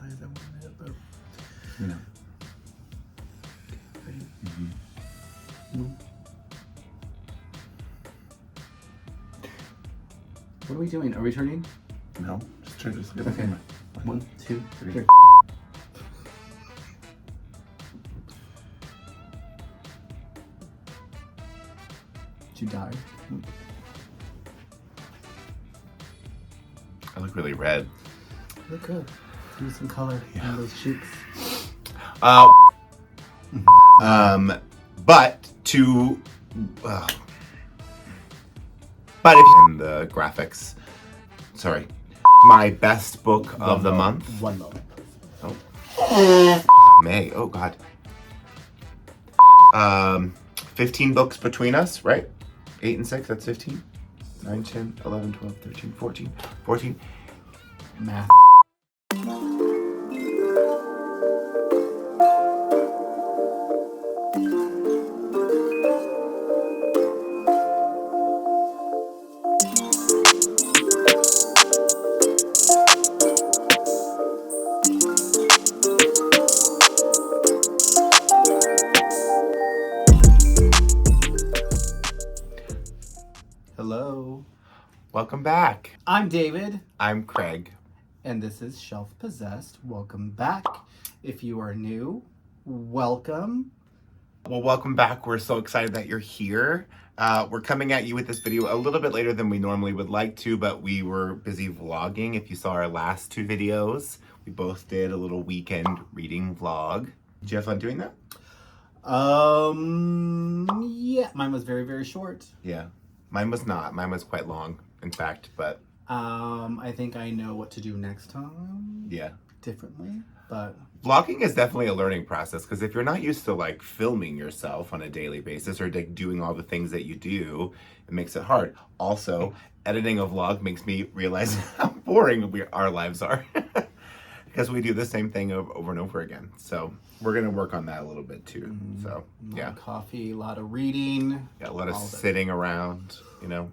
size I wanted, but you know. Ready? Mm-hmm. What are we doing? Are we turning? No, just turn this. Okay. 1, 2, 3. Did you die? I look really red. You look good. Give me some color on those cheeks. But to, but if you, and the graphics, sorry, my best book of the month. 1 moment. Oh. May, oh God. 15 books between us, right? 8 and 6, that's 15. 9, 10, 11, 12, 13, 14, 14. Math. Hello. Welcome back. I'm David. I'm Craig. And this is Shelf Possessed. Welcome back. If you are new, welcome. Well, welcome back. We're so excited that you're here. We're coming at you with this video a little bit later than we normally would like to, but we were busy vlogging. If you saw our last 2 videos, we both did a little weekend reading vlog. Did you have fun doing that? Yeah, mine was very, very short. Yeah, mine was not. Mine was quite long, in fact, but... I think I know what to do next time. Yeah. Differently, but... Vlogging is definitely a learning process, because if you're not used to like filming yourself on a daily basis or like doing all the things that you do, it makes it hard. Also, editing a vlog makes me realize how boring our lives are because we do the same thing over and over again. So we're going to work on that a little bit too. So a lot of coffee, a lot of reading. Yeah, a lot of sitting around, you know.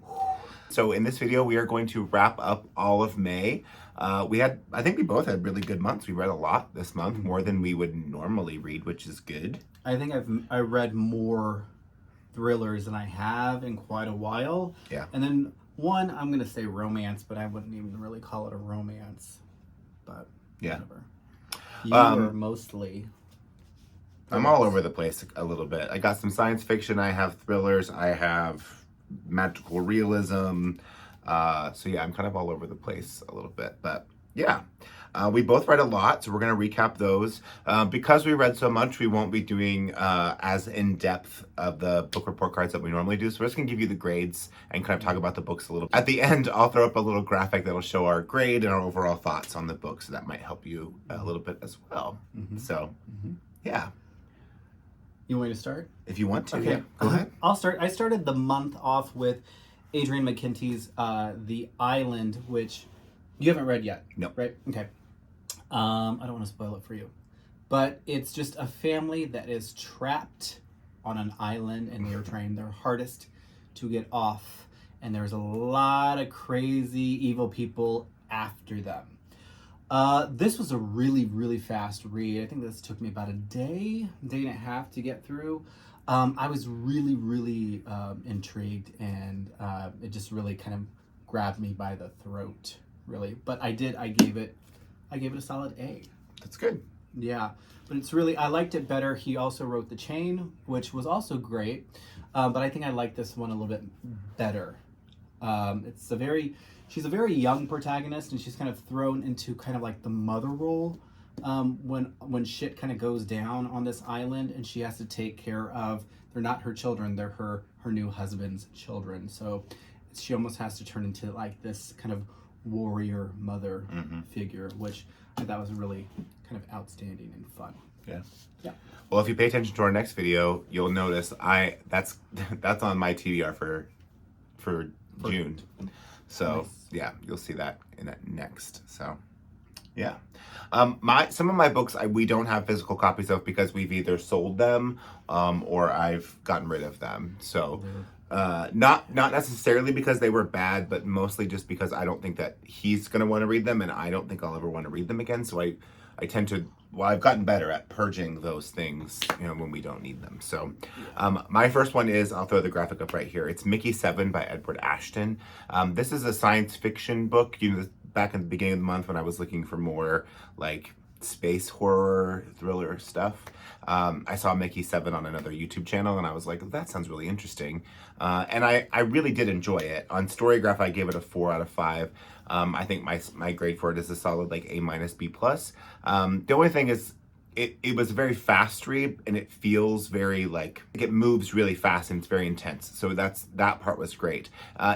So in this video, we are going to wrap up all of May. I think we both had really good months. We read a lot this month, more than we would normally read, which is good. I think I read more thrillers than I have in quite a while. Yeah. And then one, I'm going to say romance, but I wouldn't even really call it a romance. But yeah. Whatever. You were mostly... I'm all over the place a little bit. I got some science fiction. I have thrillers. I have magical realism. So yeah, I'm kind of all over the place a little bit, but yeah, we both read a lot, so we're going to recap those. Because we read so much, we won't be doing as in-depth of the book report cards that we normally do, so we're just going to give you the grades and kind of talk about the books a little. At the end, I'll throw up a little graphic that'll show our grade and our overall thoughts on the book, so that might help you a little bit as well. So, yeah. You want me to start? If you want to, okay. Yeah. Go ahead. I'll start. I started the month off with Adrian McKenty's The Island, which you haven't read yet. No. Right? Okay. I don't want to spoil it for you. But it's just a family that is trapped on an island, and they are trying their hardest to get off. And there's a lot of crazy, evil people after them. This was a really, really fast read. I think this took me about a day and a half to get through. I was really, really intrigued, and it just really kind of grabbed me by the throat, really. But I gave it a solid A. That's good. Yeah, but it's really, I liked it better. He also wrote The Chain, which was also great, but I think I like this one a little bit better. She's a very young protagonist, and she's kind of thrown into kind of like the mother role when shit kind of goes down on this island, and she has to take care of, they're not her children, they're her new husband's children. So she almost has to turn into like this kind of warrior mother figure, which I thought was really kind of outstanding and fun. Yeah. Yeah. Well, if you pay attention to our next video, you'll notice that's on my TBR for June. So nice. Yeah, you'll see that in that next. So yeah. Some of my books we don't have physical copies of because we've either sold them or I've gotten rid of them. So not necessarily because they were bad, but mostly just because I don't think that he's gonna want to read them, and I don't think I'll ever want to read them again. So I I've gotten better at purging those things, when we don't need them. So, my first one is, I'll throw the graphic up right here. It's Mickey 7 by Edward Ashton. This is a science fiction book. Back in the beginning of the month when I was looking for more like space horror thriller stuff, I saw Mickey 7 on another YouTube channel, and I was like, that sounds really interesting. And I really did enjoy it. On Storygraph, I gave it a 4 out of 5. I think my grade for it is a solid like A minus B plus. The only thing is, it was a very fast read, and it feels very like it moves really fast and it's very intense. So that part was great.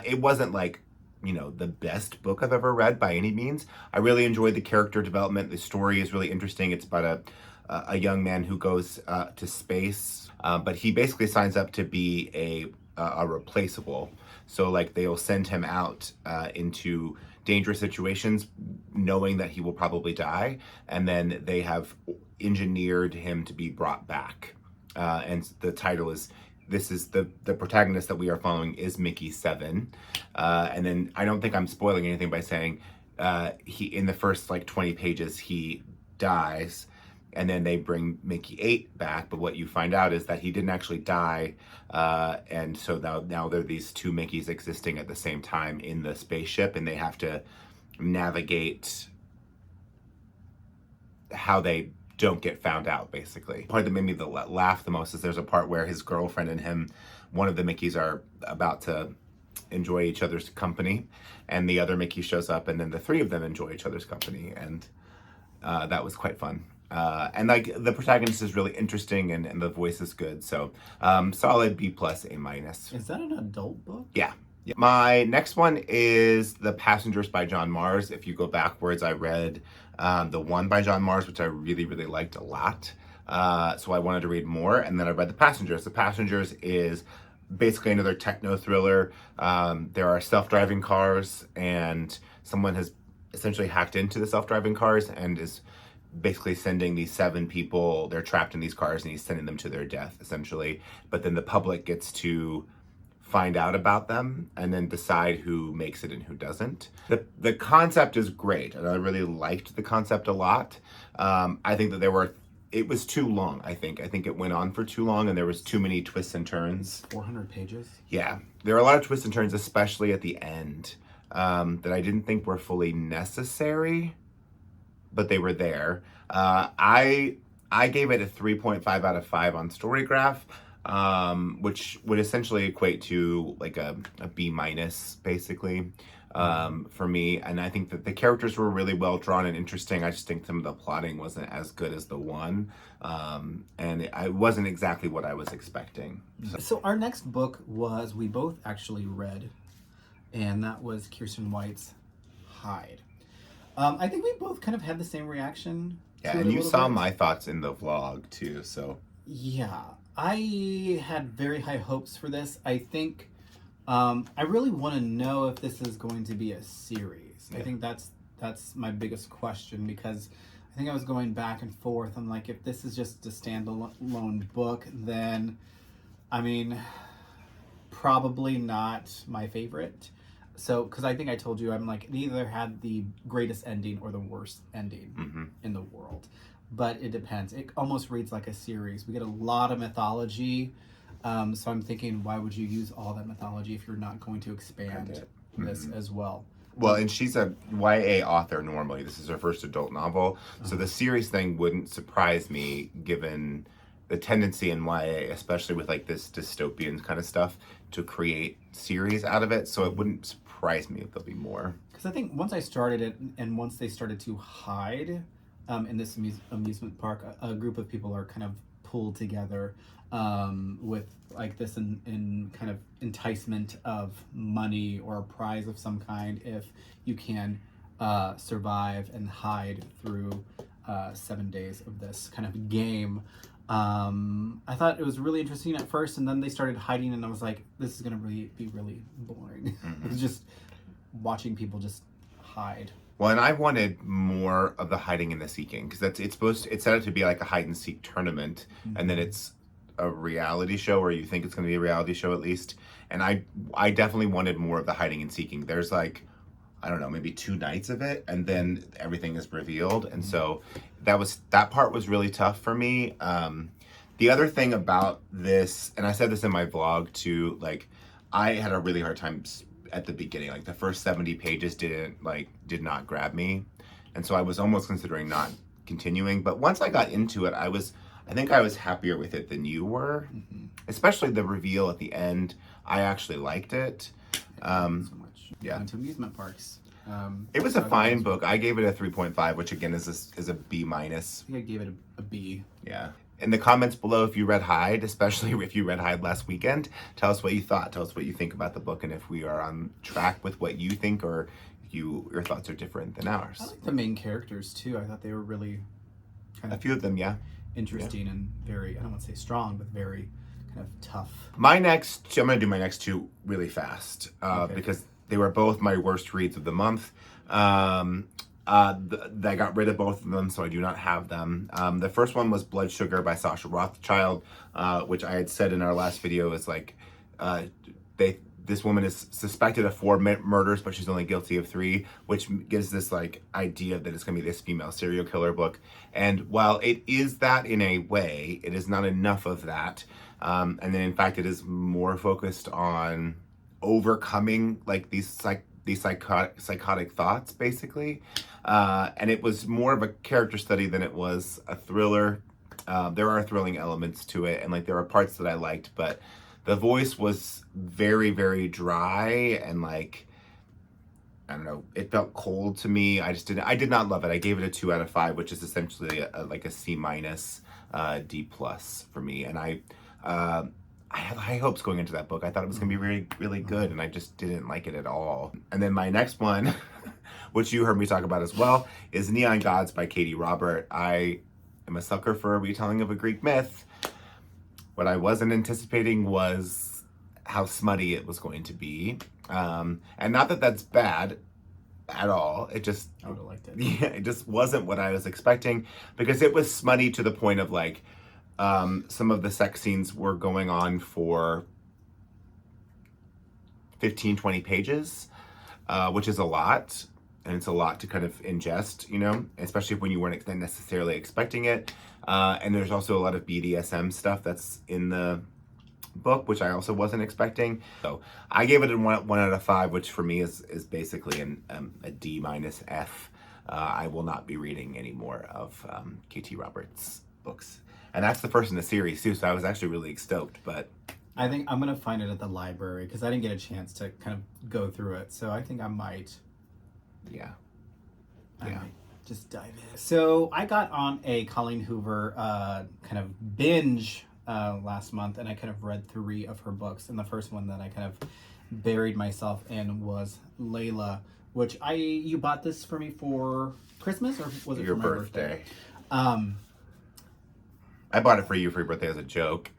It wasn't like the best book I've ever read by any means. I really enjoyed the character development. The story is really interesting. It's about a young man who goes to space, but he basically signs up to be a replaceable. So like they'll send him out into dangerous situations knowing that he will probably die, and then they have engineered him to be brought back. And the title is, this is the protagonist that we are following is Mickey 7. And then I don't think I'm spoiling anything by saying he, in the first like 20 pages, he dies, and then they bring Mickey 8 back. But what you find out is that he didn't actually die. And so now there are these two Mickeys existing at the same time in the spaceship, and they have to navigate how they don't get found out, basically. The part that made me laugh the most is there's a part where his girlfriend and him, one of the Mickeys, are about to enjoy each other's company, and the other Mickey shows up, and then the three of them enjoy each other's company, and that was quite fun. And like the protagonist is really interesting, and the voice is good, so solid B plus A minus. Is that an adult book? Yeah. My next one is The Passengers by John Mars. If you go backwards, I read the one by John Mars, which I really, really liked a lot. So I wanted to read more, and then I read The Passengers. The Passengers is basically another techno thriller. There are self-driving cars, and someone has essentially hacked into the self-driving cars and is basically sending these 7 people, they're trapped in these cars, and he's sending them to their death, essentially. But then the public gets to find out about them and then decide who makes it and who doesn't. The concept is great, and I really liked the concept a lot. I think that it was too long, I think. I think it went on for too long, and there was too many twists and turns. 400 pages? Yeah. There are a lot of twists and turns, especially at the end, that I didn't think were fully necessary, but they were there. I gave it a 3.5 out of 5 on Storygraph, which would essentially equate to like a B minus, basically, for me. And I think that the characters were really well drawn and interesting. I just think some of the plotting wasn't as good as the one, and it wasn't exactly what I was expecting. So our next book we both actually read, and that was Kirsten White's Hide. I think we both kind of had the same reaction. Yeah, and you saw my thoughts in the vlog too, so. Yeah, I had very high hopes for this. I think I really want to know if this is going to be a series. Yeah. I think that's my biggest question, because I think I was going back and forth. I'm like, if this is just a standalone book, then, I mean, probably not my favorite. So, because I think I told you, I'm like, it either had the greatest ending or the worst ending in the world. But it depends. It almost reads like a series. We get a lot of mythology. So I'm thinking, why would you use all that mythology if you're not going to expand this as well? Well, and she's a YA author normally. This is her first adult novel. So the series thing wouldn't surprise me, given the tendency in YA, especially with like this dystopian kind of stuff, to create series out of it. So it wouldn't surprise me if there'll be more. Because I think once I started it, and once they started to hide in this amusement park, a group of people are kind of pulled together with like this in kind of enticement of money or a prize of some kind if you can survive and hide through 7 days of this kind of game. I thought it was really interesting at first, and then they started hiding, and I was like, this is gonna be really boring. It was just watching people just hide. Well, and I wanted more of the hiding and the seeking, because it's set up to be like a hide and seek tournament, and then it's a reality show, or you think it's going to be a reality show at least. And I definitely wanted more of the hiding and seeking. There's like I don't know, maybe 2 nights of it, and then everything is revealed. And so that part was really tough for me. The other thing about this, and I said this in my vlog too, like I had a really hard time at the beginning. Like the first 70 pages did not grab me, and so I was almost considering not continuing. But once I got into it, I think I was happier with it than you were. Especially the reveal at the end. I actually liked it. So much. Yeah. Went to amusement parks. It was a fine book. I gave it a 3.5, which again is a B minus. I think I gave it a B. Yeah. In the comments below, if you read Hyde, especially if you read Hyde last weekend, tell us what you thought. Tell us what you think about the book, and if we are on track with what you think, or if your thoughts are different than ours. I like the main characters too. I thought they were really A few of them, yeah. interesting and very, I don't want to say strong, but very kind of tough. I'm going to do my next 2 really fast because they were both my worst reads of the month. I got rid of both of them, so I do not have them. The first one was Blood Sugar by Sasha Rothschild, which I had said in our last video is like, this woman is suspected of 4 murders, but she's only guilty of 3, which gives this like idea that it's going to be this female serial killer book. And while it is that in a way, it is not enough of that. And then in fact, it is more focused on overcoming like these psychotic thoughts, basically. And it was more of a character study than it was a thriller. There are thrilling elements to it, and like there are parts that I liked, but the voice was very, very dry, and like, I don't know, it felt cold to me. I did not love it. I gave it a 2 out of 5, which is essentially like a C minus, D plus for me. And I had high hopes going into that book. I thought it was going to be really, really good, and I just didn't like it at all. And then my next one, which you heard me talk about as well, is Neon Gods by Katie Robert. I am a sucker for a retelling of a Greek myth. What I wasn't anticipating was how smutty it was going to be. And not that that's bad at all. It just... I would have liked it. Yeah, it just wasn't what I was expecting, because it was smutty to the point of like, some of the sex scenes were going on for 15, 20 pages, which is a lot. And it's a lot to kind of ingest, you know, especially when you weren't necessarily expecting it. And there's also a lot of BDSM stuff that's in the book, which I also wasn't expecting. So I gave it a 1 out of 5, which for me is basically a D minus F. I will not be reading any more of KT Roberts' books. And that's the first in the series too, so I was actually really stoked. But I think I'm going to find it at the library, because I didn't get a chance to kind of go through it. So I think I might... I might just dive in. So I got on a Colleen Hoover kind of binge last month, and I kind of read 3 of her books. And the first one that I kind of buried myself in was Layla, which you bought this for me for Christmas, or was it your for my birthday? I bought it for you for your birthday as a joke.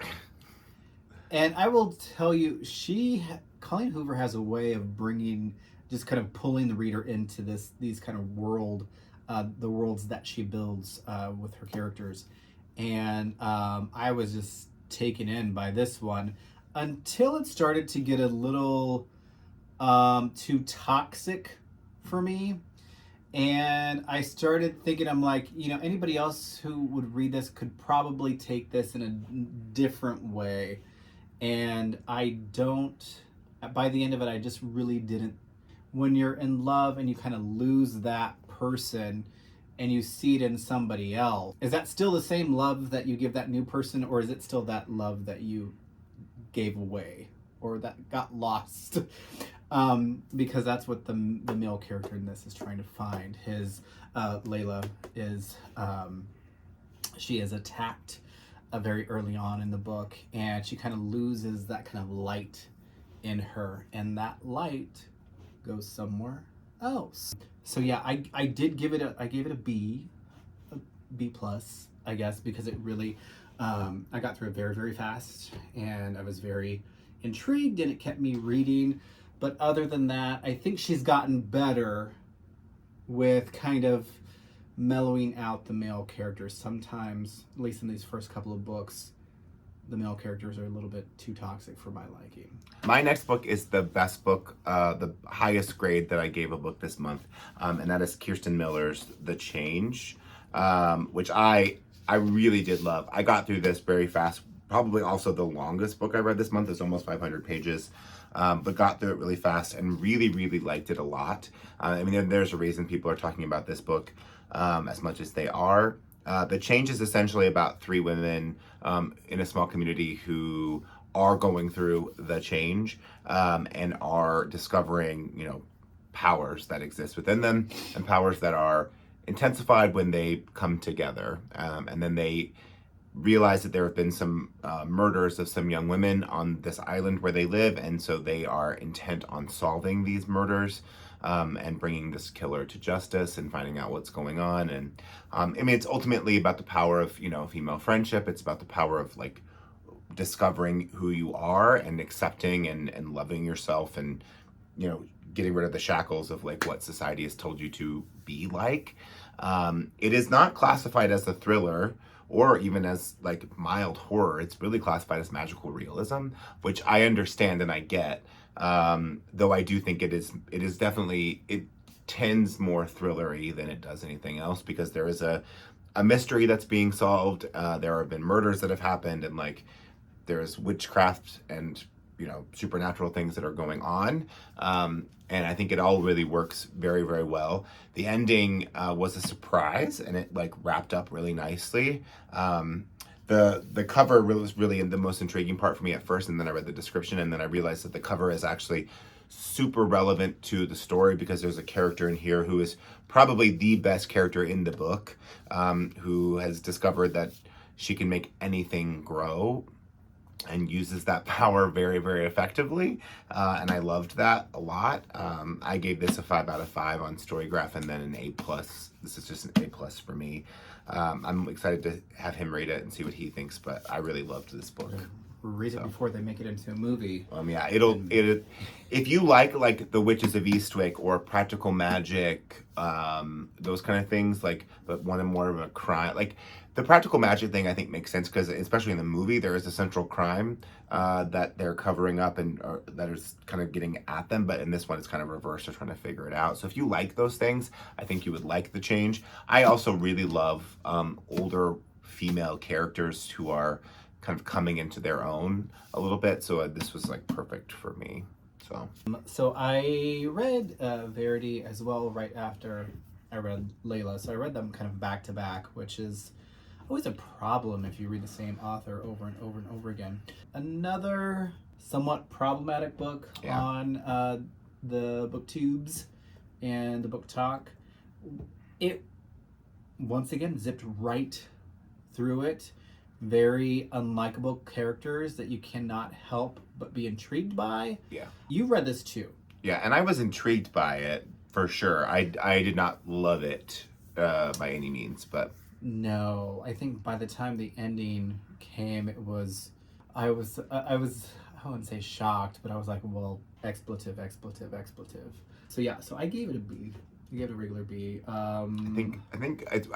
And I will tell you, Colleen Hoover has a way of just kind of pulling the reader into these kind of the worlds that she builds with her characters. And I was just taken in by this one until it started to get a little too toxic for me. And I started thinking, I'm like, you know, anybody else who would read this could probably take this in a different way. And by the end of it, I just really didn't. When you're in love and you kind of lose that person and you see it in somebody else, is that still the same love that you give that new person, or is it still that love that you gave away or that got lost? Because that's what the male character in this is trying to find. Layla is, she is attacked very early on in the book, and she kind of loses that kind of light in her, and that light goes somewhere else. So yeah, I gave it a B plus, I guess, because it really, I got through it very, very fast, and I was very intrigued, and it kept me reading. But other than that, I think she's gotten better with kind of mellowing out the male characters. Sometimes, at least in these first couple of books, the male characters are a little bit too toxic for my liking. My next book is the best book, the highest grade that I gave a book this month, and that is Kirsten Miller's The Change, which I really did love. I got through this very fast. Probably also the longest book I read this month. It's almost 500 pages, but got through it really fast and really, really liked it a lot. I mean, there's a reason people are talking about this book as much as they are. The Change is essentially about three women in a small community who are going through the change and are discovering, powers that exist within them and powers that are intensified when they come together. And then they realize that there have been some murders of some young women on this island where they live, and so they are intent on solving these murders and bringing this killer to justice and finding out what's going on. And I mean, it's ultimately about the power of female friendship. It's about the power of like discovering who you are and accepting and loving yourself, and getting rid of the shackles of like what society has told you to be like. It is not classified as a thriller or even as like mild horror. It's really classified as magical realism, which I understand and I get. Though I do think it is definitely, it tends more thrillery than it does anything else, because there is a mystery that's being solved. There have been murders that have happened, and like there's witchcraft and supernatural things that are going on. And I think it all really works very, very well. The ending was a surprise, and it like wrapped up really nicely. The cover was really the most intriguing part for me at first, and then I read the description, and then I realized that the cover is actually super relevant to the story, because there's a character in here who is probably the best character in the book, who has discovered that she can make anything grow and uses that power very, very effectively. And I loved that a lot. I gave this a 5 out of 5 on Storygraph, and then an A+. This is just an A+ for me. I'm excited to have him read it and see what he thinks, but I really loved this book. Read it before they make it into a movie. Yeah, if you like The Witches of Eastwick or Practical Magic, those kind of things, like, but one more of a crime, like the Practical Magic thing, I think makes sense, because especially in the movie, there is a central crime that they're covering up and that is kind of getting at them. But in this one, it's kind of reversed. They're trying to figure it out. So if you like those things, I think you would like The Change. I also really love older female characters who are kind of coming into their own a little bit. So this was like perfect for me. So I read Verity as well right after I read Layla. So I read them kind of back to back, which is always a problem if you read the same author over and over and over again. Another somewhat problematic book on the booktubes and the book talk. It once again zipped right through it. Very unlikable characters that you cannot help but be intrigued by. Yeah. You read this too. Yeah, and I was intrigued by it for sure. I did not love it by any means, but no, I think by the time the ending came, I wouldn't say shocked, but I was like, well, expletive. So yeah, so I gave it a B. I gave it a regular B. I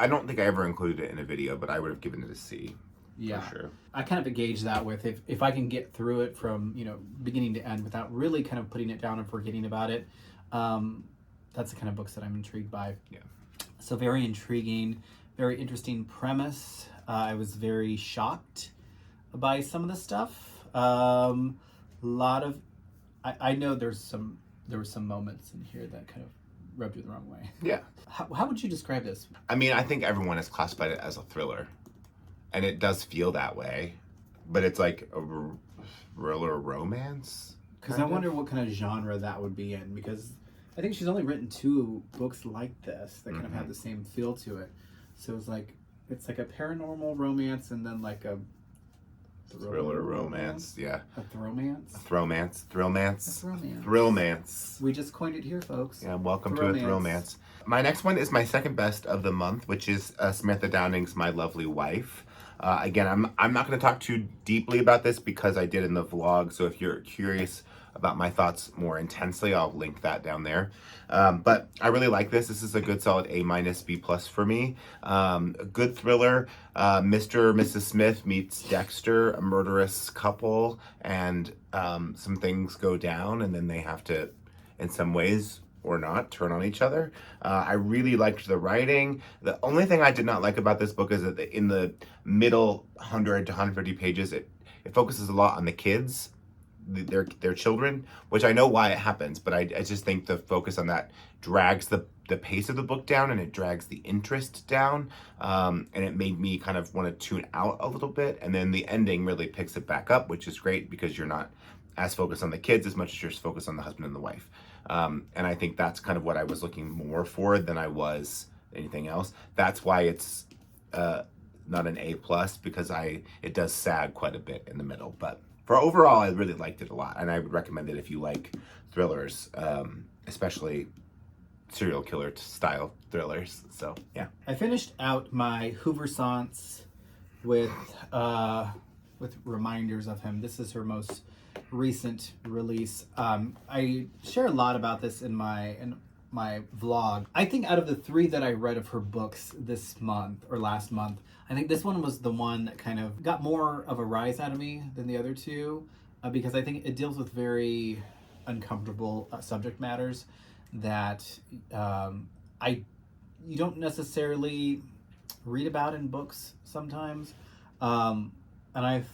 don't think I ever included it in a video, but I would have given it a C. Yeah, for sure. I kind of gauge that with if I can get through it from beginning to end without really kind of putting it down and forgetting about it. That's the kind of books that I'm intrigued by. Yeah. So very intriguing, very interesting premise. I was very shocked by some of the stuff. A lot of, I know there were some moments in here that kind of rubbed you the wrong way. Yeah. How would you describe this? I mean, I think everyone has classified it as a thriller, and it does feel that way, but it's like a thriller romance. Because I wonder what kind of genre that would be in, because I think she's only written 2 books like this that kind of have the same feel to it. So it's like a paranormal romance and then like a thriller romance. Yeah. A thromance? A thromance. Thrillmance. A thromance. Thrillmance. We just coined it here, folks. Yeah, welcome to a thrillmance. My next one is my second best of the month, which is Samantha Downing's My Lovely Wife. Again, I'm not going to talk too deeply about this because I did in the vlog. So if you're curious about my thoughts more intensely, I'll link that down there. But I really like this. This is a good solid A minus B plus for me. A good thriller. Mr. and Mrs. Smith meets Dexter, a murderous couple, and some things go down, and then they have to, in some ways or not, turn on each other. I really liked the writing. The only thing I did not like about this book is that in the middle 100 to 150 pages, it focuses a lot on the kids, their children, which I know why it happens, but I just think the focus on that drags the pace of the book down, and it drags the interest down, and it made me kind of want to tune out a little bit. And then the ending really picks it back up, which is great because you're not as focused on the kids as much as you're focused on the husband and the wife. And I think that's kind of what I was looking more for than I was anything else. That's why it's not an A plus, because it does sag quite a bit in the middle. But for overall, I really liked it a lot, and I would recommend it if you like thrillers, especially serial killer style thrillers. So yeah, I finished out my Hooversance with reminders of him. This is her most recent release. I share a lot about this in my vlog. I think out of the 3 that I read of her books this month or last month, I think this one was the one that kind of got more of a rise out of me than the other 2, because I think it deals with very uncomfortable subject matters that you don't necessarily read about in books sometimes, and I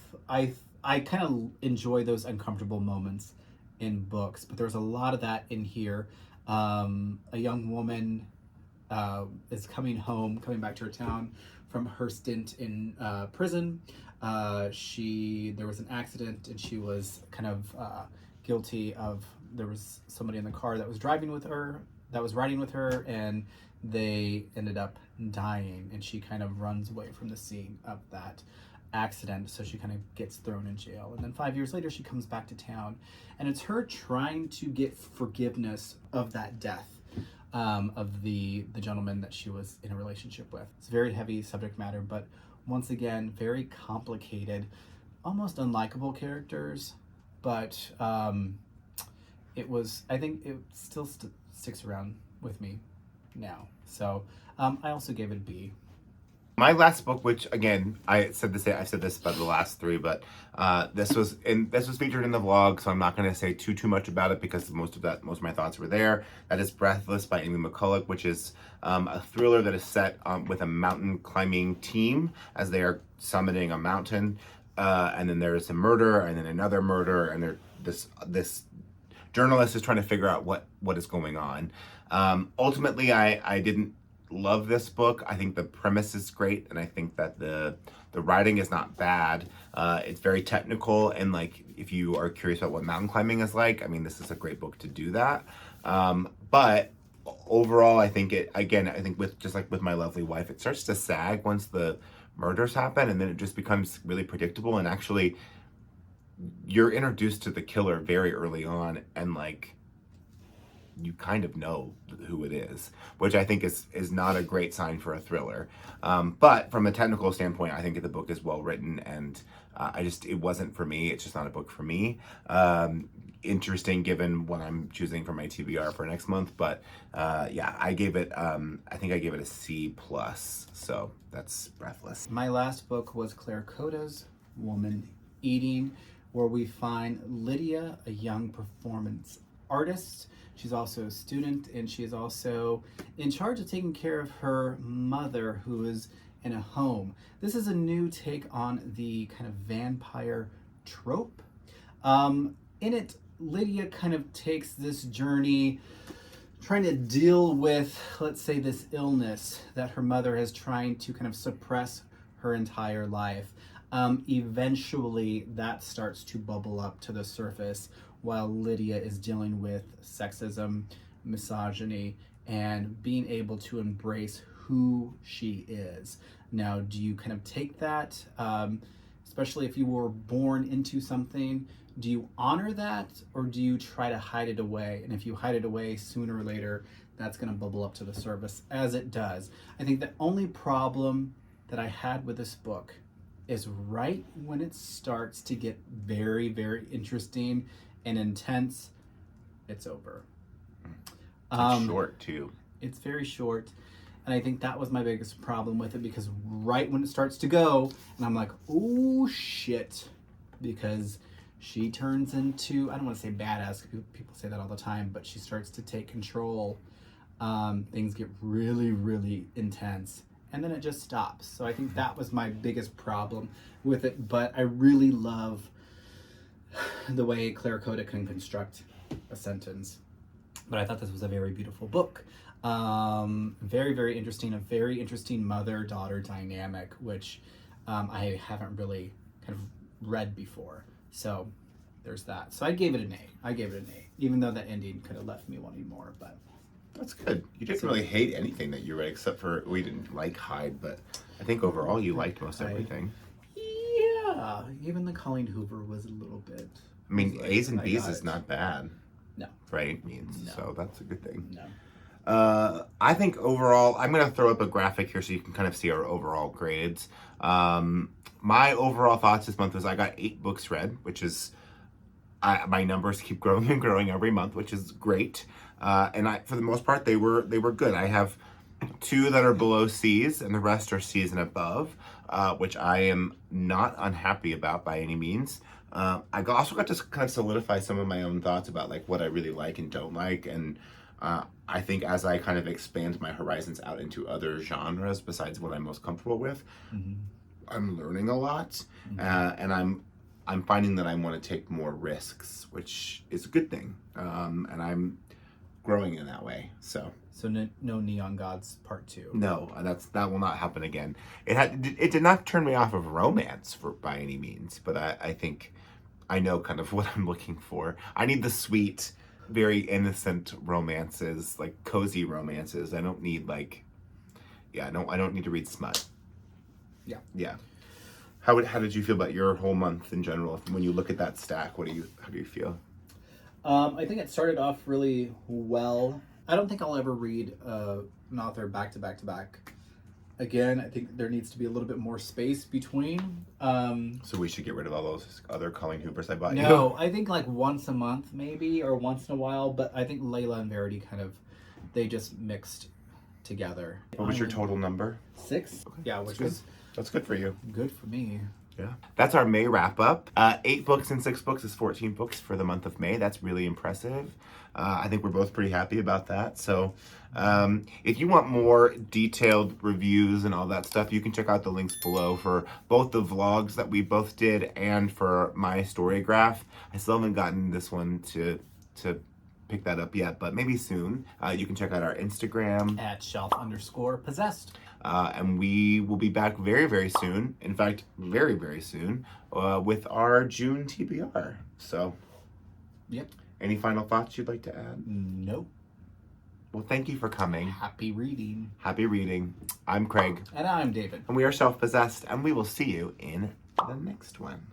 kind of enjoy those uncomfortable moments in books, but there's a lot of that in here. A young woman is coming back to her town from her stint in prison. There was an accident, and she was kind of guilty of, there was somebody in the car that was riding with her, and they ended up dying, and she kind of runs away from the scene of that accident, so she kind of gets thrown in jail. And then 5 years later, she comes back to town, and it's her trying to get forgiveness of that death of the gentleman that she was in a relationship with. It's very heavy subject matter, but once again, very complicated, almost unlikable characters, but I think it still sticks around with me now. So I also gave it a B. my last book, which again, I've said this about the last 3, but this was featured in the vlog, so I'm not going to say too much about it because most of my thoughts were there. That is Breathless by Amy McCulloch, which is a thriller that is set with a mountain climbing team as they are summiting a mountain, and then there is a murder, and then another murder, and this journalist is trying to figure out what is going on. Ultimately, I didn't love this book. I think the premise is great, and I think that the writing is not bad. It's very technical, and like if you are curious about what mountain climbing is like, I mean, this is a great book to do that. But overall, I think with My Lovely Wife, it starts to sag once the murders happen, and then it just becomes really predictable. And actually, you're introduced to the killer very early on, and like you kind of know who it is, which I think is not a great sign for a thriller. But from a technical standpoint, I think the book is well written, and it wasn't for me. It's just not a book for me. Interesting given what I'm choosing for my TBR for next month, but yeah, I gave it a C plus. So that's Breathless. My last book was Claire Coda's Woman Eating, where we find Lydia, a young performance artist. She's also a student, and she is also in charge of taking care of her mother, who is in a home. This is a new take on the kind of vampire trope. In it, Lydia kind of takes this journey trying to deal with, let's say, this illness that her mother is trying to kind of suppress her entire life. Eventually, that starts to bubble up to the surface while Lydia is dealing with sexism, misogyny, and being able to embrace who she is. Now, do you kind of take that, especially if you were born into something, do you honor that, or do you try to hide it away? And if you hide it away, sooner or later, that's going to bubble up to the surface, as it does. I think the only problem that I had with this book is right when it starts to get very, very interesting and intense, it's over. It's short too. It's very short. And I think that was my biggest problem with it, because right when it starts to go, and I'm like, oh shit, because she turns into, I don't want to say badass, people say that all the time, but she starts to take control. Things get really, really intense, and then it just stops. So I think that was my biggest problem with it, but I really love the way Claire Coda can construct a sentence. But I thought this was a very beautiful book. Very, very interesting. A very interesting mother-daughter dynamic, which I haven't really kind of read before. So there's that. So I gave it an A, even though that ending could have left me wanting more. But that's good. You didn't really hate anything that you read, except for we didn't like Hyde, but I think overall you liked most everything. Yeah, even the Colleen Hoover was a little bit. I mean, A's and B's is not bad. No. Right? Means No. So that's a good thing. No. I think overall, I'm going to throw up a graphic here so you can kind of see our overall grades. My overall thoughts this month was I got 8 books read, which is, my numbers keep growing and growing every month, which is great. And for the most part, they were good. I have 2 that are below C's, and the rest are C's and above, which I am not unhappy about by any means. I also got to kind of solidify some of my own thoughts about like what I really like and don't like, and I think as I kind of expand my horizons out into other genres besides what I'm most comfortable with, I'm learning a lot, and I'm finding that I want to take more risks, which is a good thing, and I'm growing in that way. So no Neon Gods Part 2. No, that will not happen again. It did not turn me off of romance by any means, but I think I know kind of what I'm looking for. I need the sweet, very innocent romances, like cozy romances. I don't need I don't need to read smut. Yeah. How did you feel about your whole month in general? When you look at that stack, how do you feel? I think it started off really well. I don't think I'll ever read an author back to back to back again. I think there needs to be a little bit more space between. So we should get rid of all those other Colleen Hoopers I bought you? No, I think like once a month maybe, or once in a while, but I think Layla and Verity they just mixed together. What was your total number? 6? Okay. Yeah, which was that's good for you. good for me. Yeah. That's our May wrap up. 8 books and 6 books is 14 books for the month of May. That's really impressive. I think we're both pretty happy about that. So if you want more detailed reviews and all that stuff, you can check out the links below for both the vlogs that we both did and for my story graph. I still haven't gotten this one to pick that up yet, but maybe soon. You can check out our Instagram at @shelf_possessed. And we will be back very, very soon. In fact, very, very soon with our June TBR. So, yep. Any final thoughts you'd like to add? Nope. Well, thank you for coming. Happy reading. Happy reading. I'm Craig. And I'm David. And we are Shelf Possessed, and we will see you in the next one.